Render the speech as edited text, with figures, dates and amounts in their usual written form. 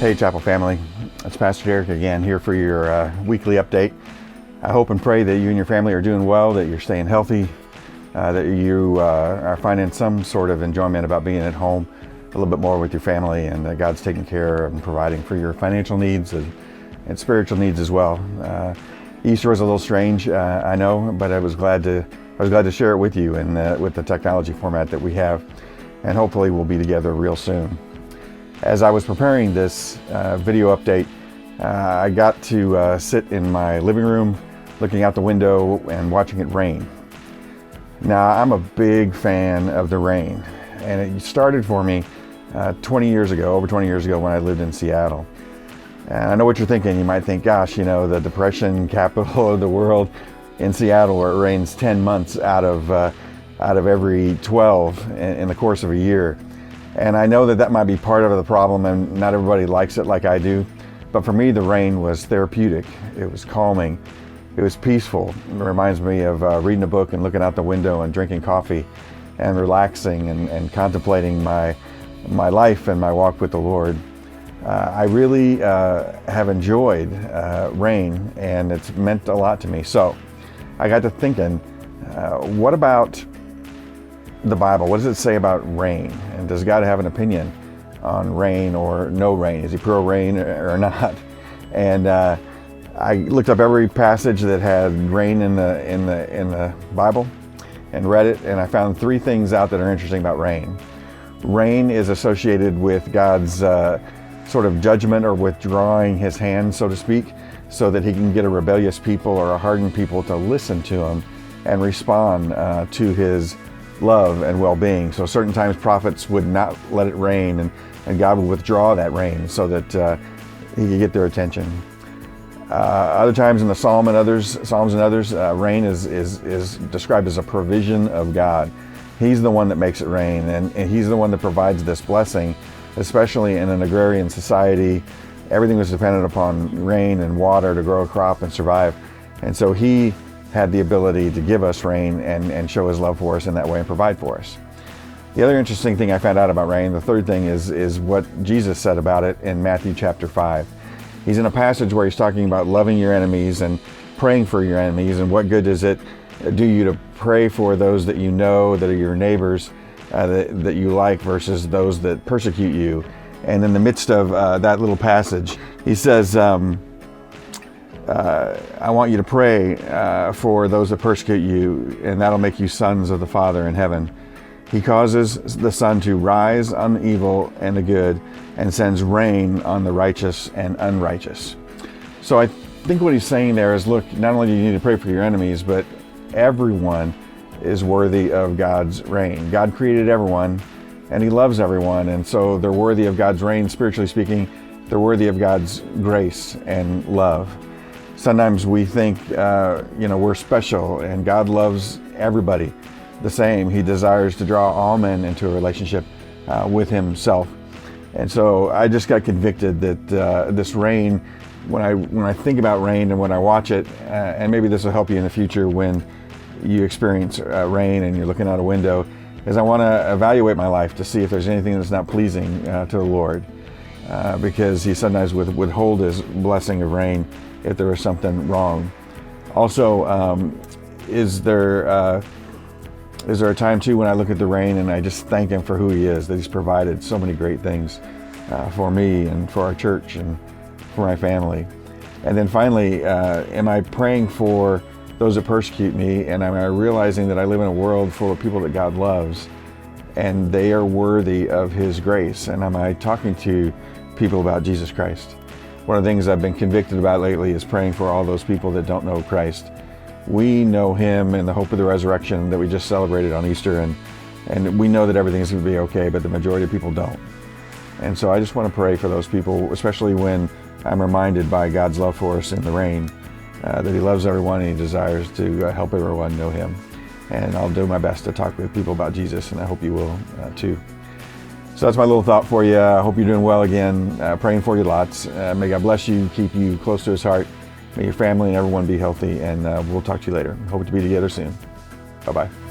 Hey Chapel family, it's Pastor Derek again here for your weekly update. I hope and pray that you and your family are doing well, that you're staying healthy, that you are finding some sort of enjoyment about being at home a little bit more with your family, and that God's taking care of and providing for your financial needs and spiritual needs as well. Easter was a little strange, I know, but I was glad to share it with you and with the technology format that we have, and hopefully we'll be together real soon. As I was preparing this video update, I got to sit in my living room looking out the window and watching it rain. Now, I'm a big fan of the rain, and it started for me over 20 years ago when I lived in Seattle. And I know what you're thinking. You might think, gosh, the depression capital of the world in Seattle, where it rains 10 months out of every 12 in the course of a year. And I know that might be part of the problem, and not everybody likes it like I do. But for me, the rain was therapeutic. It was calming. It was peaceful. It reminds me of reading a book and looking out the window and drinking coffee and relaxing and contemplating my life and my walk with the Lord. I really have enjoyed rain, and it's meant a lot to me. So I got to thinking, what about the Bible? What does it say about rain? And does God have an opinion on rain or no rain? Is he pro rain or not? And I looked up every passage that had rain in the Bible and read it, and I found three things out that are interesting about rain. Rain is associated with God's sort of judgment or withdrawing his hand, so to speak, so that he can get a rebellious people or a hardened people to listen to him and respond to his love and well-being. So certain times prophets would not let it rain, and God would withdraw that rain so that he could get their attention. Other times in the Psalms and others, rain is described as a provision of God. He's the one that makes it rain, and he's the one that provides this blessing, especially in an agrarian society. Everything was dependent upon rain and water to grow a crop and survive. And so he had the ability to give us rain and show his love for us in that way and provide for us. The other interesting thing I found out about rain, the third thing, is what Jesus said about it in Matthew chapter 5. He's in a passage where he's talking about loving your enemies and praying for your enemies, and what good does it do you to pray for those that you know, that are your neighbors, that you like, versus those that persecute you. And in the midst of that little passage, he says, I want you to pray for those that persecute you, and that'll make you sons of the Father in heaven. He causes the sun to rise on the evil and the good, and sends rain on the righteous and unrighteous. So I think what he's saying there is, look, not only do you need to pray for your enemies, but everyone is worthy of God's rain. God created everyone, and he loves everyone, and so they're worthy of God's rain. Spiritually speaking, they're worthy of God's grace and love. Sometimes we think, we're special, and God loves everybody the same. He desires to draw all men into a relationship with himself. And so I just got convicted that this rain, when I think about rain and when I watch it, and maybe this will help you in the future when you experience rain and you're looking out a window, is I want to evaluate my life to see if there's anything that's not pleasing to the Lord, because he sometimes would withhold his blessing of rain if there was something wrong. Also, is there a time too when I look at the rain and I just thank him for who he is, that he's provided so many great things for me and for our church and for my family? And then finally, am I praying for those that persecute me, and am I realizing that I live in a world full of people that God loves and they are worthy of his grace? And am I talking to people about Jesus Christ? One of the things I've been convicted about lately is praying for all those people that don't know Christ. We know him in the hope of the resurrection that we just celebrated on Easter, and we know that everything's going to be okay, but the majority of people don't. And so I just want to pray for those people, especially when I'm reminded by God's love for us in the rain, that he loves everyone and he desires to help everyone know him. And I'll do my best to talk with people about Jesus, and I hope you will too. So that's my little thought for you. I hope you're doing well again. Praying for you lots. May God bless you, keep you close to his heart. May your family and everyone be healthy, and we'll talk to you later. Hope to be together soon. Bye-bye.